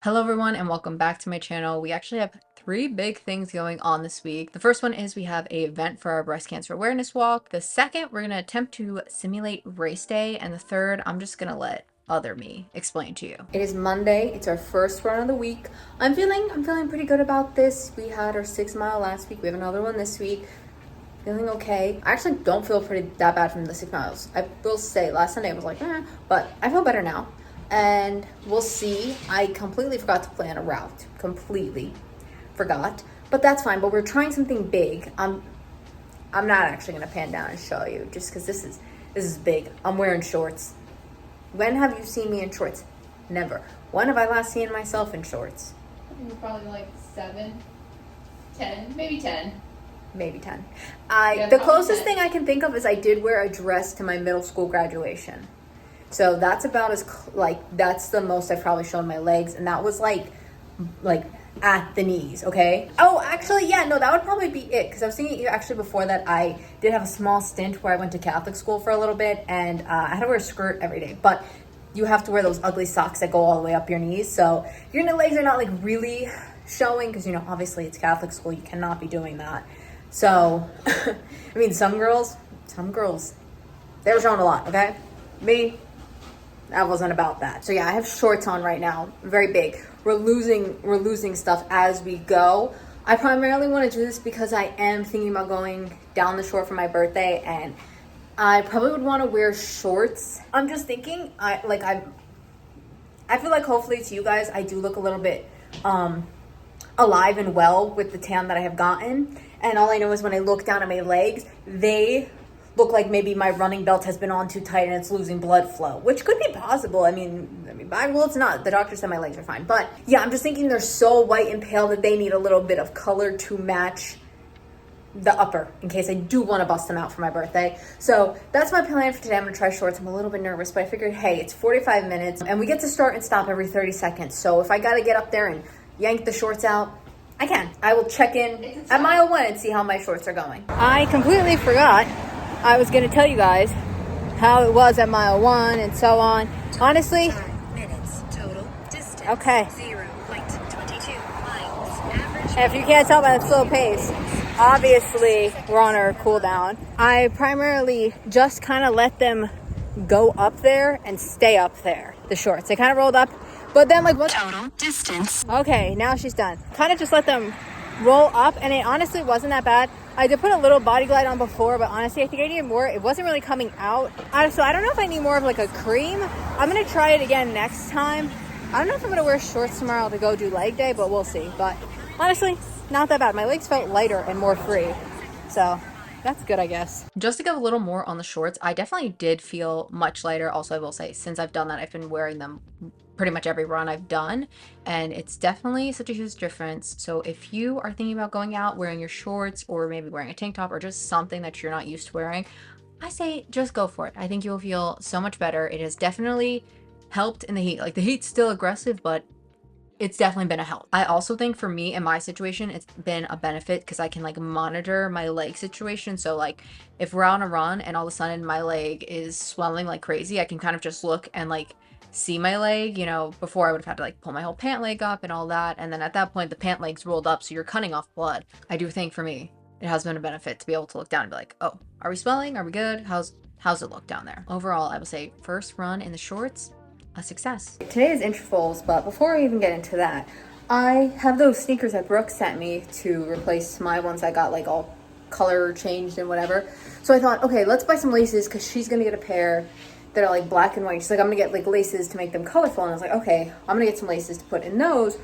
Hello everyone and welcome back to my channel. We actually have three big things going on this week. The first one is we have an event for our breast cancer awareness walk. The second, we're going to attempt to simulate race day. And the third, I'm just going to let other me explain to you. It is Monday. It's our first run of the week. I'm feeling pretty good about this. We had our 6 mile last week. We have another one this week. Feeling okay. I actually don't feel that bad from the 6 miles. I will say last Sunday I was like, but I feel better now. And we'll see. I completely forgot to plan a route. Completely forgot. But that's fine. But we're trying something big. I'm not actually gonna pan down and show you just because this is big. I'm wearing shorts. When have you seen me in shorts? Never. When have I last seen myself in shorts? I think we're probably like 7, 10, maybe 10. Maybe 10. The closest thing I can think of is I did wear a dress to my middle school graduation. So that's about that's the most I've probably shown my legs. And that was like at the knees, okay? Oh, actually, yeah, no, that would probably be it. Because I was thinking actually before that I did have a small stint where I went to Catholic school for a little bit. And I had to wear a skirt every day. But you have to wear those ugly socks that go all the way up your knees. So your legs are not like really showing because, obviously it's Catholic school. You cannot be doing that. So, I mean, some girls, they were showing a lot, okay? Me, that wasn't about that. So yeah, I have shorts on right now, very big. We're losing stuff as we go. I primarily want to do this because I am thinking about going down the shore for my birthday, and I probably would want to wear shorts. I'm just thinking, I feel like hopefully to you guys, I do look a little bit alive and well with the tan that I have gotten. And all I know is when I look down at my legs, they look like maybe my running belt has been on too tight and it's losing blood flow, which could be possible. I mean, well, it's not. The doctor said my legs are fine. But yeah, I'm just thinking they're so white and pale that they need a little bit of color to match the upper in case I do want to bust them out for my birthday. So that's my plan for today. I'm going to try shorts. I'm a little bit nervous, but I figured, hey, it's 45 minutes and we get to start and stop every 30 seconds. So if I got to get up there and yank the shorts out, I can. I will check in at mile 1 and see how my shorts are going. I completely forgot I was going to tell you guys how it was at mile 1 and so on. Honestly, 5 minutes total distance. Okay. 0.22 miles. Average. And if you can't tell by the slow pace, obviously we're on our cool down. I primarily just kind of let them go up there and stay up there, the shorts. They kind of rolled up, but then what? Total distance. Okay, now she's done. Kind of just let them roll up, and it honestly wasn't that bad. I did put a little body glide on before, but honestly, I think I needed more. It wasn't really coming out. So I don't know if I need more of a cream. I'm going to try it again next time. I don't know if I'm going to wear shorts tomorrow to go do leg day, but we'll see. But honestly, not that bad. My legs felt lighter and more free. So that's good, I guess. Just to give a little more on the shorts, I definitely did feel much lighter. Also, I will say, since I've done that, I've been wearing them pretty much every run I've done, and it's definitely such a huge difference. So if you are thinking about going out wearing your shorts or maybe wearing a tank top or just something that you're not used to wearing, I say just go for it. I think you'll feel so much better. It has definitely helped in the heat. The heat's still aggressive, but it's definitely been a help. I also think for me in my situation, it's been a benefit because I can monitor my leg situation. So if we're on a run and all of a sudden my leg is swelling like crazy, I can kind of just look and see my leg. Before I would have had to pull my whole pant leg up and all that. And then at that point, the pant leg's rolled up, so you're cutting off blood. I do think for me, it has been a benefit to be able to look down and be like, oh, are we swelling? Are we good? How's it look down there? Overall, I would say first run in the shorts, a success. Today is intervals, but before I even get into that, I have those sneakers that Brooke sent me to replace my ones that got all color changed and whatever. So I thought, okay, let's buy some laces because she's gonna get a pair that are black and white. She's like, I'm gonna get laces to make them colorful. And I was like, okay, I'm gonna get some laces to put in those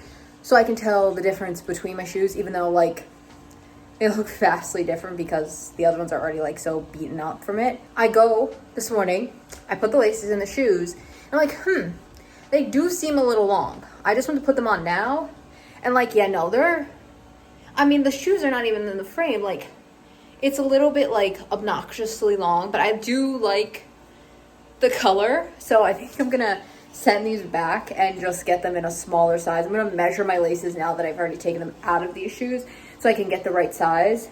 so I can tell the difference between my shoes, even though they look vastly different because the other ones are already so beaten up from it. I go this morning, I put the laces in the shoes, and I'm they do seem a little long. I just want to put them on now. And yeah, no, the shoes are not even in the frame. It's a little bit obnoxiously long, but I do like the color. So I think I'm gonna send these back and just get them in a smaller size. I'm gonna measure my laces now that I've already taken them out of these shoes so I can get the right size.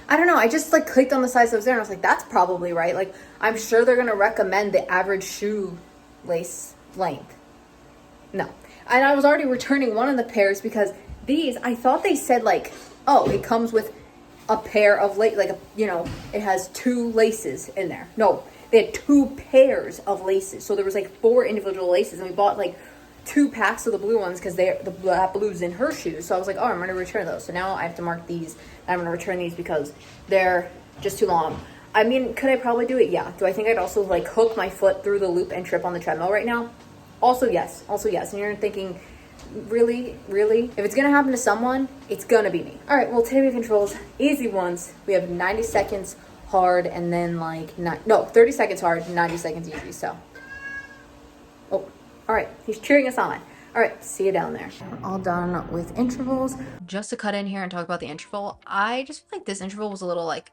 I don't know. I just clicked on the size that was there and I was like, that's probably right. I'm sure they're going to recommend the average shoe lace length. No. And I was already returning one of the pairs because these, I thought they said like, oh, it comes with a pair of lace, like, it has 2 laces in there. No, they had 2 pairs of laces. So there was like 4 individual laces, and we bought like 2 packs of the blue ones because that blue's in her shoes. So I was like, oh, I'm going to return those. So now I have to mark these. I'm going to return these because they're just too long. I mean, could I probably do it? Yeah. Do I think I'd also like hook my foot through the loop and trip on the treadmill right now? Also, yes. And you're thinking, really? If it's going to happen to someone, it's going to be me. All right. Well, today we have controls, easy ones. We have 90 seconds hard and then 30 seconds hard, 90 seconds easy. So, oh, all right. He's cheering us on. All right, see you down there. We're all done with intervals. Just to cut in here and talk about the interval, I just feel like this interval was a little like,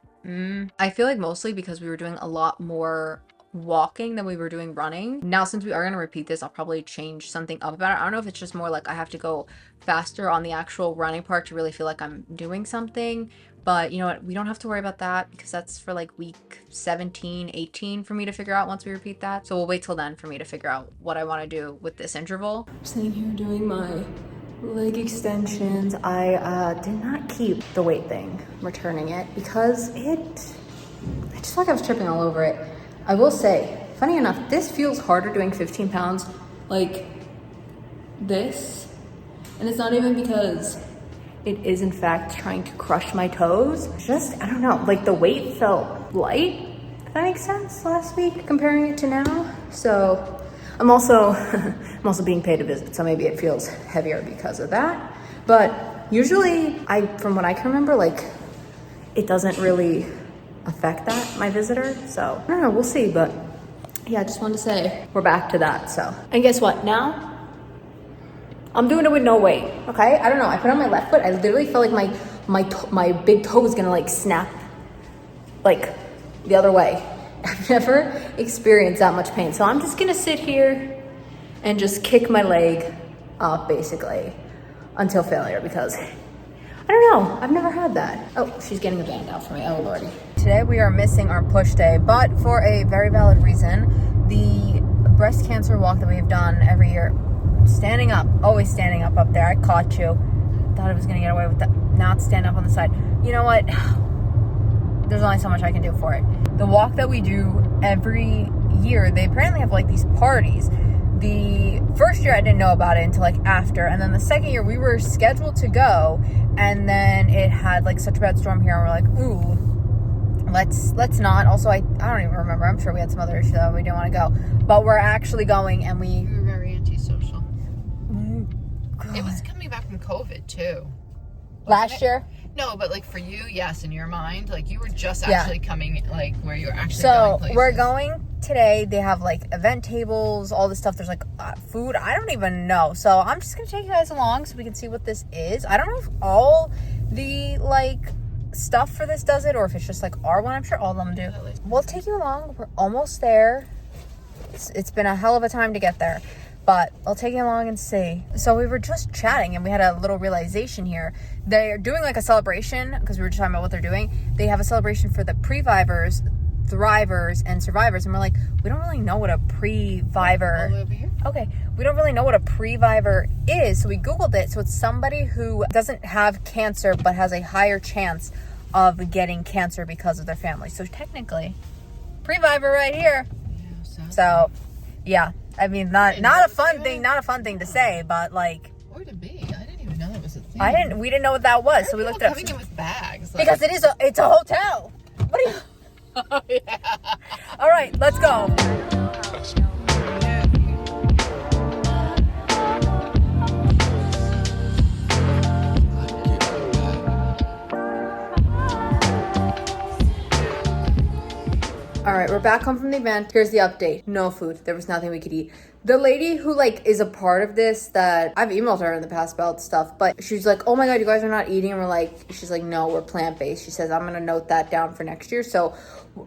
I feel like mostly because we were doing a lot more walking than we were doing running. Now, since we are going to repeat this, I'll probably change something up about it. I don't know if it's just more like I have to go faster on the actual running part to really feel like I'm doing something. But you know what? We don't have to worry about that because that's for like week 17, 18 for me to figure out once we repeat that. So we'll wait till then for me to figure out what I want to do with this interval. I'm sitting here doing my leg extensions. I did not keep the weight thing, returning it, because I just felt like I was tripping all over it. I will say, funny enough, this feels harder doing 15 pounds like this. And it's not even because it is in fact trying to crush my toes. Just, I don't know, like the weight felt light, if that makes sense, last week comparing it to now. So I'm also being paid a visit, so maybe it feels heavier because of that. But usually from what I can remember, like it doesn't really affect that, my visitor. So I don't know, we'll see. But yeah, I just wanted to say we're back to that. So, and guess what? Now I'm doing it with no weight, okay? I don't know. I put on my left foot. I literally felt like my big toe was gonna like snap, like the other way. I've never experienced that much pain. So I'm just gonna sit here and just kick my leg up basically until failure because I don't know. I've never had that. Oh, she's getting a band out for me. Oh, Lordy. Today we are missing our push day, but for a very valid reason. The breast cancer walk that we've done every year, standing up, always standing up there. I caught you. Thought I was gonna get away with that. Now it's stand up on the side. You know what? There's only so much I can do for it. The walk that we do every year, they apparently have like these parties. The first year I didn't know about it until like after, and then the second year we were scheduled to go, and then it had like such a bad storm here, and we're like, ooh, let's not. Also, I don't even remember. I'm sure we had some other issue that we didn't want to go, but we're actually going, and we were very antisocial. God. It was coming back from COVID too. Last year? No, but like for you, yes, in your mind, like you were just actually coming, like where you were actually going going places. We're going today. They have like event tables, all this stuff. There's like food. I don't even know. So I'm just gonna take you guys along so we can see what this is. I don't know if all the like stuff for this does it or if it's just like our one. I'm sure all of them do. We'll take you along. We're almost there. It's been a hell of a time to get there, but I'll take you along and see. So we were just chatting and we had a little realization here. They're doing like a celebration because we were just talking about what they're doing. They have a celebration for the pre-vivers, thrivers, and survivors. And we're like, we don't really know what a pre-viver. All the way over here? Okay. We don't really know what a pre-viver is. So we Googled it. So it's somebody who doesn't have cancer but has a higher chance of getting cancer because of their family. So technically, pre-viver right here. Yeah, so yeah. I mean, not a fun thing to say, but like, or to be. I didn't even know that was a thing. We didn't know what that was, so we looked it up. Coming in with bags, like, because it's a hotel. What are you? Oh, yeah. All right, let's go. All right, we're back home from the event. Here's the update. No food. There was nothing we could eat. The lady who like is a part of this, that I've emailed her in the past about stuff, but she's like, oh my God, you guys are not eating. And we're like, she's like, no, we're plant-based. She says, I'm going to note that down for next year. So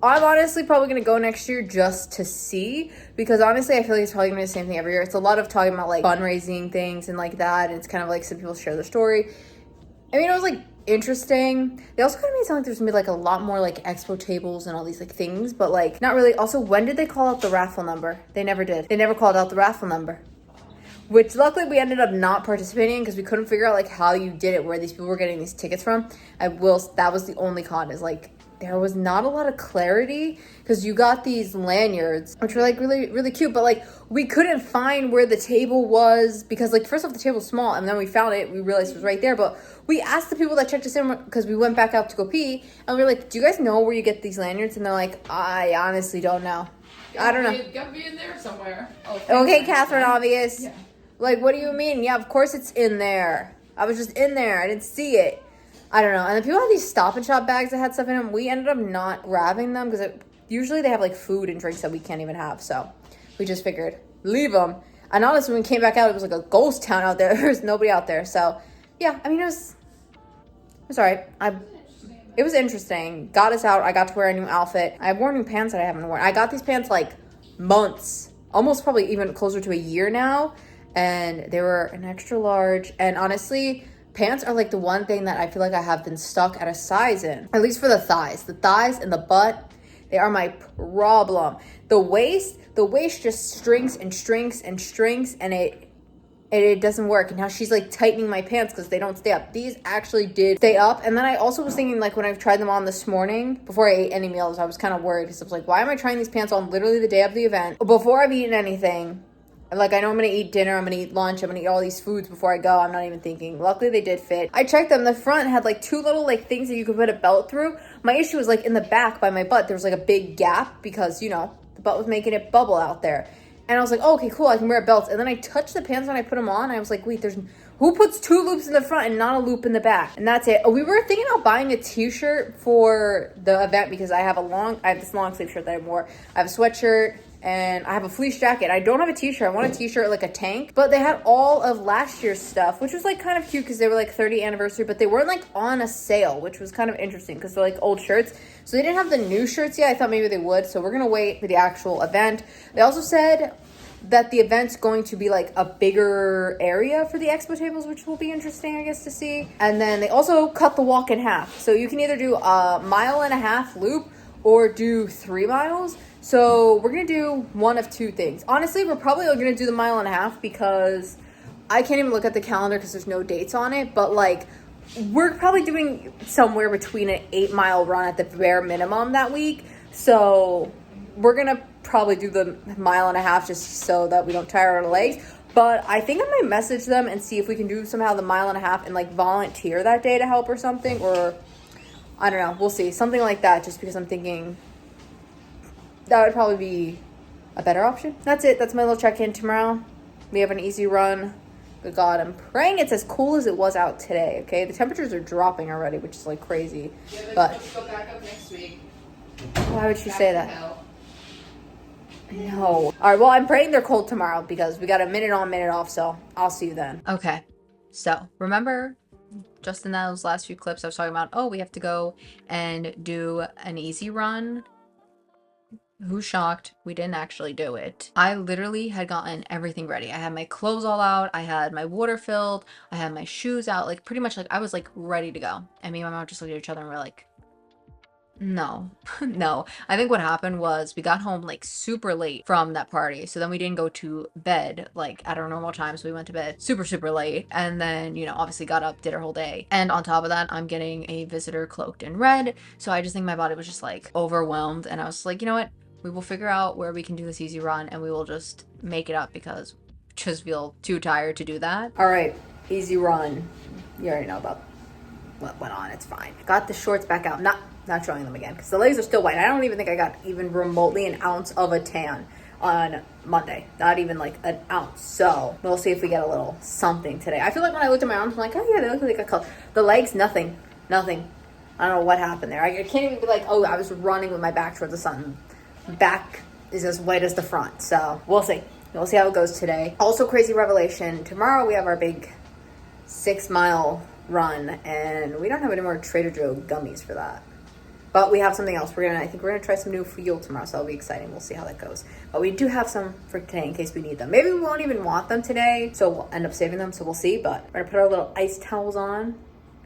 I'm honestly probably going to go next year just to see, because honestly, I feel like it's probably going to be the same thing every year. It's a lot of talking about like fundraising things and like that. And it's kind of like some people share their story. I mean, it was like interesting. They also kind of made it sound like there's gonna be like a lot more like expo tables and all these like things, but like not really. Also, when did they call out the raffle number? They never did. They never called out the raffle number. which luckily we ended up not participating in because we couldn't figure out like how you did it, where these people were getting these tickets from. That was the only con, is like there was not a lot of clarity because you got these lanyards, which were like really, really cute, but like we couldn't find where the table was because like first off the table was small, and then we found it, we realized it was right there, but we asked the people that checked us in because we went back out to go pee, and we were like, do you guys know where you get these lanyards? And they're like, I honestly don't know. I don't know. It's gotta be in there somewhere. Okay, Catherine, obvious. Yeah. Like, what do you mean? Yeah, of course it's in there. I was just in there. I didn't see it. I don't know. And the people had these Stop and Shop bags that had stuff in them. We ended up not grabbing them because usually they have like food and drinks that we can't even have. So we just figured, leave them. And honestly, when we came back out, it was like a ghost town out there. There was nobody out there. So yeah, I mean, it was all right. It was interesting. Got us out. I got to wear a new outfit. I wore new pants that I haven't worn. I got these pants like months, almost probably even closer to a year now. And they were an extra large. And honestly, pants are like the one thing that I feel like I have been stuck at a size in, at least for the thighs. The thighs and the butt, they are my problem. The waist just strings and strings and strings, and it doesn't work. And now she's like tightening my pants because they don't stay up. These actually did stay up. And then I also was thinking, like, when I tried them on this morning before I ate any meals, I was kind of worried because I was like, why am I trying these pants on literally the day of the event before I've eaten anything? Like, I know I'm going to eat dinner, I'm going to eat lunch, I'm going to eat all these foods before I go. I'm not even thinking. Luckily, they did fit. I checked them. The front had, like, two little, like, things that you could put a belt through. My issue was, like, in the back by my butt, there was, like, a big gap because, you know, the butt was making it bubble out there. And I was like, oh, okay, cool, I can wear belts. And then I touched the pants when I put them on. And I was like, wait, who puts two loops in the front and not a loop in the back? And that's it. We were thinking about buying a t-shirt for the event because I have this long sleeve shirt that I wore. I have a sweatshirt. And I have a fleece jacket. I don't have a t-shirt. I want a t-shirt, like a tank. But they had all of last year's stuff, which was like kind of cute because they were like 30th anniversary, but they weren't like on a sale, which was kind of interesting because they're like old shirts. So they didn't have the new shirts yet. I thought maybe they would. So we're going to wait for the actual event. They also said that the event's going to be like a bigger area for the expo tables, which will be interesting, I guess, to see. And then they also cut the walk in half. So you can either do a 1.5 mile loop or do 3 miles. So we're going to do one of two things. Honestly, we're probably going to do the 1.5 miles because I can't even look at the calendar because there's no dates on it. But like, we're probably doing somewhere between an 8-mile run at the bare minimum that week. So we're going to probably do the 1.5 miles just so that we don't tire our legs. But I think I might message them and see if we can do somehow the 1.5 miles and like volunteer that day to help or something. Or I don't know. We'll see. Something like that, just because I'm thinking that would probably be a better option. That's it. That's my little check-in tomorrow. We have an easy run. Good God, I'm praying it's as cool as it was out today, okay? The temperatures are dropping already, which is like crazy. Yeah, but go back up next week. Why would she Back say to that? hell. No. All right, well, I'm praying they're cold tomorrow because we got a minute on, minute off, so I'll see you then. Okay, so remember just in those last few clips I was talking about, oh, we have to go and do an easy run. Who's shocked? We didn't actually do it. I literally had gotten everything ready. I had my clothes all out. I had my water filled. I had my shoes out. Like, pretty much, like, I was, like, ready to go. And me and my mom just looked at each other and we're like, no, no. I think what happened was we got home, like, super late from that party. So then we didn't go to bed, like, at our normal time. So we went to bed super, super late. And then, you know, obviously got up, did our whole day. And on top of that, I'm getting a visitor cloaked in red. So I just think my body was just, like, overwhelmed. And I was like, you know what? We will figure out where we can do this easy run and we will just make it up because we just feel too tired to do that. All right, easy run. You already know about what went on. It's fine. Got the shorts back out. Not showing them again because the legs are still white. I don't even think I got even remotely an ounce of a tan on Monday. Not even like an ounce. So we'll see if we get a little something today. I feel like when I looked at my arms, I'm like, oh yeah, they look like a color. The legs, nothing. I don't know what happened there. I can't even be like, oh, I was running with my back towards the sun. Back is as white as the front. So we'll see how it goes today. Also, crazy revelation, tomorrow we have our big 6-mile run and we don't have any more Trader Joe gummies for that, but we have something else. I think we're gonna try some new fuel tomorrow, so that'll be exciting. We'll see how that goes, but we do have some for today in case we need them. Maybe we won't even want them today, so we'll end up saving them, so we'll see. But we're gonna put our little ice towels on,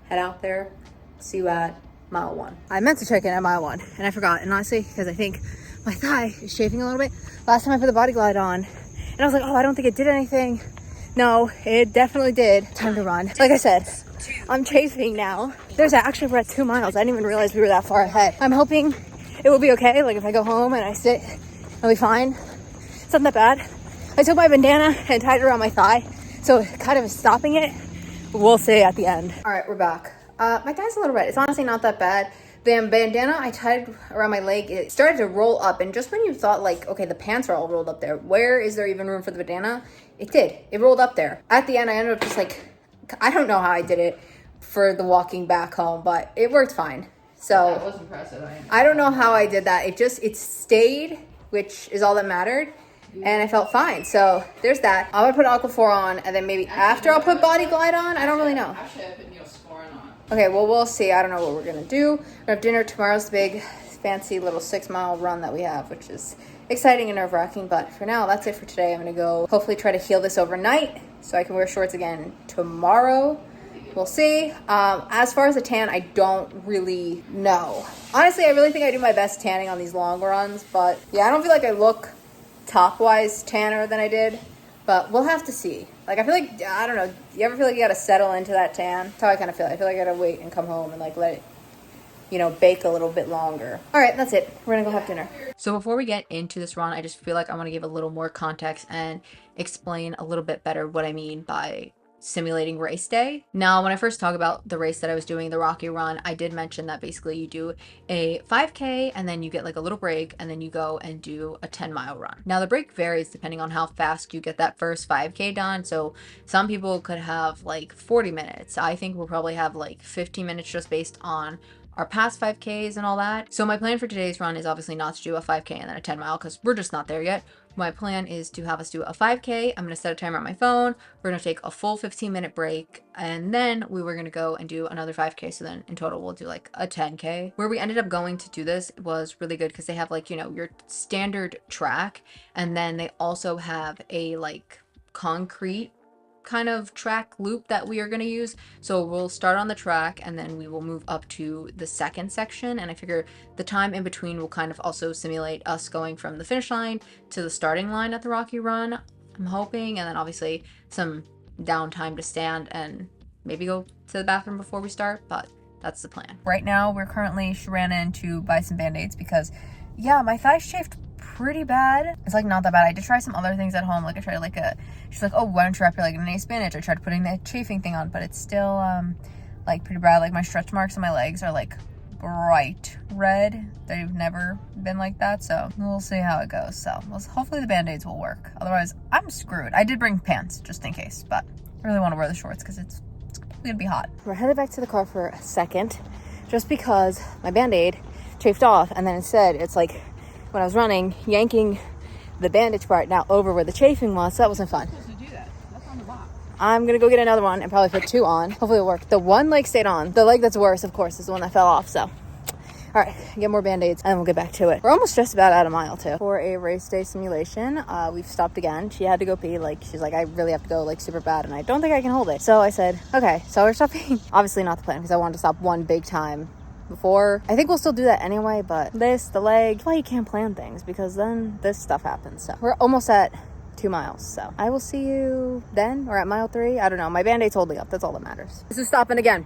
head out there, see you at mile 1. I meant to check in at mile 1 and I forgot, and honestly, because I think my thigh is chafing a little bit. Last time I put the body glide on and I was like, oh, I don't think it did anything. No, it definitely did. Time to run. Like I said, I'm chafing now. Actually, we're at 2 miles. I didn't even realize we were that far ahead. I'm hoping it will be okay. Like if I go home and I sit, I'll be fine. It's not that bad. I took my bandana and tied it around my thigh, so it kind of is stopping it. We'll see at the end. All right, we're back. My thigh's a little red. It's honestly not that bad. The bandana I tied around my leg, it started to roll up, and just when you thought like, okay, the pants are all rolled up there, where is there even room for the bandana? It did. It rolled up there. At the end, I ended up just like, I don't know how I did it for the walking back home, but it worked fine. So that was impressive. I don't know how I did that. It stayed, which is all that mattered. And I felt fine. So there's that. I'm gonna put Aquaphor on, and then maybe after I'll put Body Glide on. I don't really know. Actually, I put Neosporin on. Okay, well, we'll see. I don't know what we're gonna do. We're gonna have dinner. Tomorrow's the big, fancy little 6-mile run that we have, which is exciting and nerve-wracking. But for now, that's it for today. I'm gonna go hopefully try to heal this overnight so I can wear shorts again tomorrow. We'll see. As far as the tan, I don't really know. Honestly, I really think I do my best tanning on these long runs. But yeah, I don't feel like I look top-wise tanner than I did. But we'll have to see. Like, I feel like, I don't know. You ever feel like you gotta settle into that tan? That's how I kind of feel. I feel like I gotta wait and come home and like let it, you know, bake a little bit longer. All right, that's it. We're gonna go have dinner. So before we get into this run, I just feel like I want to give a little more context and explain a little bit better what I mean by simulating race day. Now, when I first talked about the race that I was doing, the Rocky Run, I did mention that basically you do a 5K and then you get like a little break and then you go and do a 10-mile run. Now, the break varies depending on how fast you get that first 5K done. So some people could have like 40 minutes. I think we'll probably have like 15 minutes just based on our past 5Ks and all that. So my plan for today's run is obviously not to do a 5K and then a 10-mile because we're just not there yet. My plan is to have us do a 5K. I'm going to set a timer on my phone. We're going to take a full 15-minute break, and then we were going to go and do another 5K. So then in total, we'll do like a 10K. Where we ended up going to do this was really good because they have like, you know, your standard track, and then they also have a like concrete kind of track loop that we are going to use. So we'll start on the track and then we will move up to the second section, and I figure the time in between will kind of also simulate us going from the finish line to the starting line at the Rocky Run, I'm hoping, and then obviously some downtime to stand and maybe go to the bathroom before we start, but that's the plan. Right now she ran in to buy some band-aids because yeah, my thighs chafed pretty bad. It's like not that bad. I did try some other things at home. Like I tried like she's like, oh, why don't you wrap your leg in an ace bandage? I tried putting that chafing thing on, but it's still like pretty bad. Like my stretch marks on my legs are like bright red. They've never been like that, so we'll see how it goes. So hopefully the band-aids will work. Otherwise I'm screwed. I did bring pants just in case, but I really want to wear the shorts because it's gonna be hot. We're headed back to the car for a second just because my band-aid chafed off, and then instead it's like when I was running, yanking the bandage part now over where the chafing was, so that wasn't fun. I'm gonna go get another one and probably put 2 on. Hopefully it'll work. The one leg stayed on. The leg that's worse, of course, is the one that fell off, so. All right, get more band-aids and then we'll get back to it. We're almost just about at a mile too. For a race day simulation, we've stopped again. She had to go pee, like she's like, I really have to go like super bad and I don't think I can hold it. So I said, okay, so we're stopping. Obviously not the plan because I wanted to stop one big time before. I think we'll still do that anyway, but the leg, that's why you can't plan things, because then this stuff happens. So we're almost at 2 miles, so I will see you then, or at mile 3. I don't know, my band-aid's holding up, that's all that matters. This is stopping again.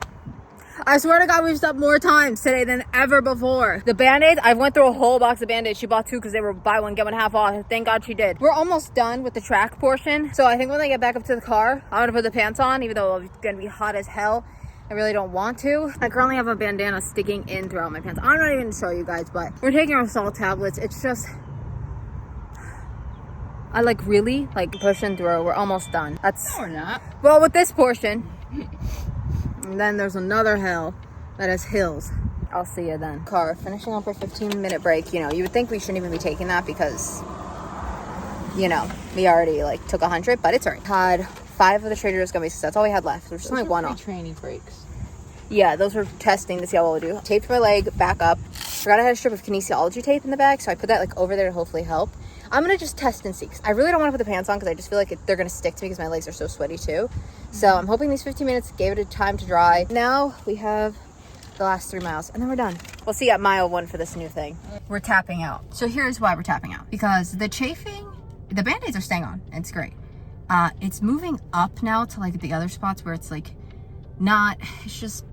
I swear to God, we've stopped more times today than ever before. The band-aids, I went through a whole box of band-aids. She bought 2 because they were buy one get one half off. Thank God she did. We're almost done with the track portion, so I think when I get back up to the car, I'm gonna put the pants on, even though it's gonna be hot as hell. I really don't want to. I currently have a bandana sticking in throughout my pants. I'm not even gonna show you guys, but we're taking our salt tablets. It's just, I like really like pushing through. We're almost done. That's, No, we're not. well, with this portion. And then there's another hill that has hills. I'll see you then. Car, finishing up our 15-minute break. You know, you would think we shouldn't even be taking that because, you know, we already like took 100, but it's alright. Had 5 of the Trader Joe's gummies, that's all we had left. There's just only 1 off. Training breaks. Yeah, those were testing to see how well we do. Taped my leg back up. Forgot I had a strip of kinesiology tape in the bag, so I put that like over there to hopefully help. I'm gonna just test and see. I really don't want to put the pants on because I just feel like they're gonna stick to me because my legs are so sweaty too. So I'm hoping these 15 minutes gave it a time to dry. Now we have the last 3 miles and then we're done. We'll see at mile 1 for this new thing. We're tapping out. So here's why we're tapping out. Because the chafing, the band-aids are staying on. It's great. It's moving up now to like the other spots where it's like not, it's just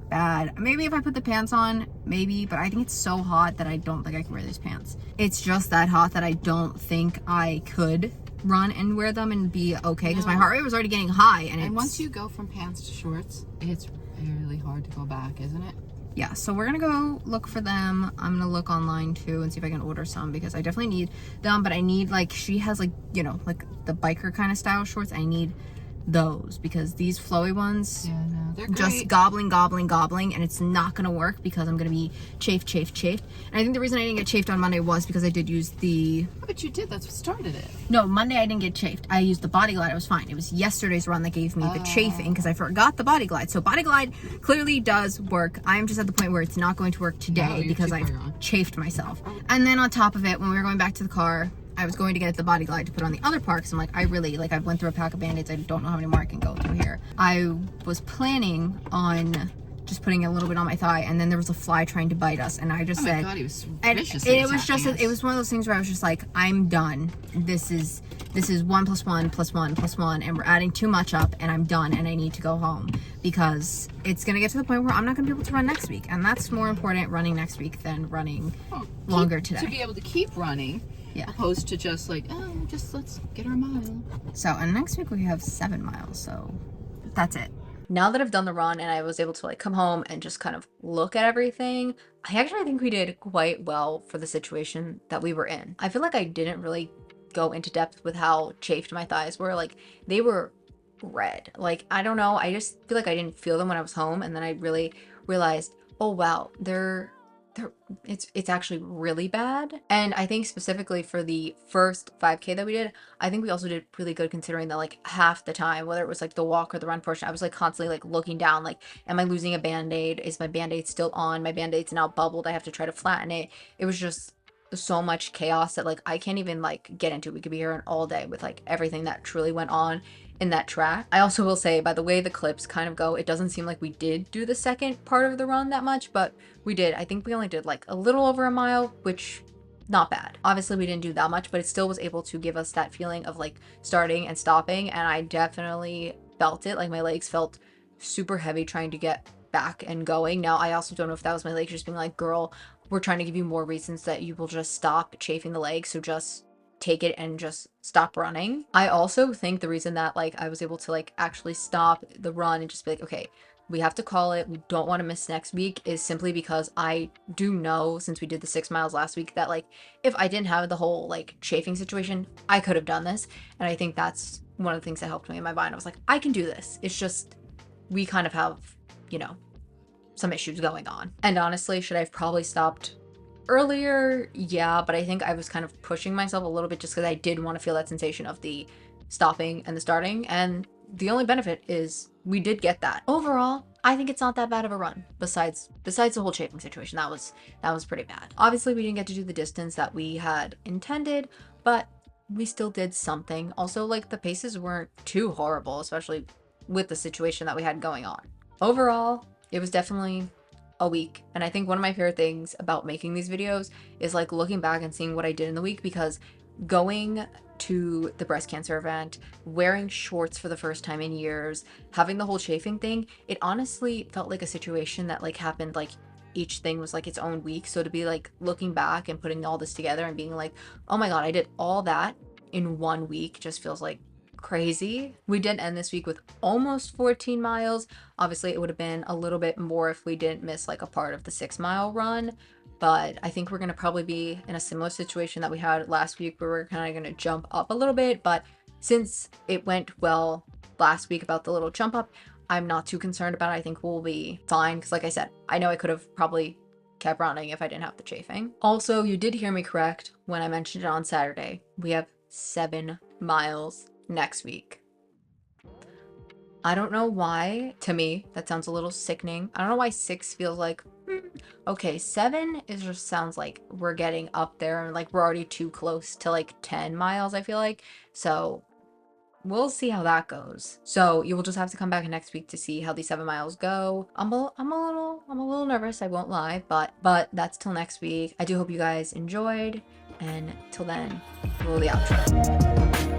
bad. Maybe if I put the pants on, maybe, but I think it's so hot that I don't think I can wear these pants. It's just that hot that I don't think I could run and wear them and be okay, because my heart rate was already getting high. And once you go from pants to shorts, it's really hard to go back, isn't it? Yeah, so we're gonna go look for them. I'm gonna look online too and see if I can order some, because I definitely need them, but I need, like, she has like, you know, like the biker kind of style shorts. I need those, because these flowy ones, yeah, no, they're great. Just gobbling, and it's not gonna work because I'm gonna be chafed. And I think the reason I didn't get chafed on Monday was because I did use the... Oh, but you did, that's what started it. No, Monday I didn't get chafed. I used the Body Glide, I was fine. It was yesterday's run that gave me the chafing, because I forgot the Body Glide. So Body Glide clearly does work. I'm just at the point where it's not going to work today because I've chafed myself. And then on top of it, when we were going back to the car, I was going to get the Body Glide to put on the other part, because I'm like, I really, like, I went through a pack of Band-Aids. I don't know how many more I can go through here. I was planning on just putting a little bit on my thigh, and then there was a fly trying to bite us, and I just said, God, he was vicious. And it was just, it was one of those things where I was just like, I'm done. This is 1 + 1 + 1 + 1, and we're adding too much up, and I'm done, and I need to go home, because it's gonna get to the point where I'm not gonna be able to run next week, and that's more important, running next week, than running longer today. To be able to keep running. Yeah. Opposed to just like, oh, just let's get our mile. So, and next week we have 7 miles, so that's it. Now that I've done the run and I was able to like come home and just kind of look at everything, I actually think we did quite well for the situation that we were in. I feel like I didn't really go into depth with how chafed my thighs were. Like, they were red. Like, I don't know, I just feel like I didn't feel them when I was home, and then I really realized, oh wow, it's actually really bad. And I think specifically for the first 5K that we did, I think we also did really good, considering that like half the time, whether it was like the walk or the run portion, I was like constantly like looking down, like, am I losing a band-aid? Is my band-aid still on? My band-aid's now bubbled, I have to try to flatten it. It was just so much chaos that like I can't even like get into. We could be here all day with like everything that truly went on in that track. I also will say, by the way the clips kind of go, it doesn't seem like we did do the second part of the run that much, but we did. I think we only did like a little over a mile, which not bad. Obviously we didn't do that much, but it still was able to give us that feeling of like starting and stopping, and I definitely felt it. Like, my legs felt super heavy trying to get back and going. Now, I also don't know if that was my legs just being like, girl, we're trying to give you more reasons that you will just stop chafing the legs, so just take it and just stop running. I also think the reason that like I was able to like actually stop the run and just be like, okay, we have to call it, we don't want to miss next week, is simply because I do know, since we did the 6 miles last week, that like if I didn't have the whole like chafing situation, I could have done this. And I think that's one of the things that helped me in my mind. I was like, I can do this. It's just we kind of have, you know, some issues going on. And honestly, should I have probably stopped earlier? Yeah, but I think I was kind of pushing myself a little bit just because I did want to feel that sensation of the stopping and the starting, and the only benefit is we did get that. Overall, I think it's not that bad of a run, besides the whole chafing situation. That was pretty bad. Obviously we didn't get to do the distance that we had intended, but we still did something. Also, like, the paces weren't too horrible, especially with the situation that we had going on. Overall, it was definitely a week, and I think one of my favorite things about making these videos is like looking back and seeing what I did in the week, because going to the breast cancer event, wearing shorts for the first time in years, having the whole chafing thing, it honestly felt like a situation that like happened, like each thing was like its own week. So to be like looking back and putting all this together and being like, oh my god, I did all that in 1 week, just feels like crazy. We did end this week with almost 14 miles. Obviously it would have been a little bit more if we didn't miss like a part of the 6 mile run, but I think we're going to probably be in a similar situation that we had last week, where we're kind of going to jump up a little bit. But since it went well last week about the little jump up, I'm not too concerned about it. I think we'll be fine, because like I said, I know I could have probably kept running if I didn't have the chafing. Also, you did hear me correct when I mentioned it on Saturday. We have 7 miles next week. I don't know why, to me that sounds a little sickening. I don't know why 6 feels like okay, 7 is just sounds like we're getting up there, and like we're already too close to like 10 miles, I feel like. So we'll see how that goes. So you will just have to come back next week to see how these 7 miles go. I'm a little nervous, I won't lie, but that's till next week. I do hope you guys enjoyed, and till then, roll the outro.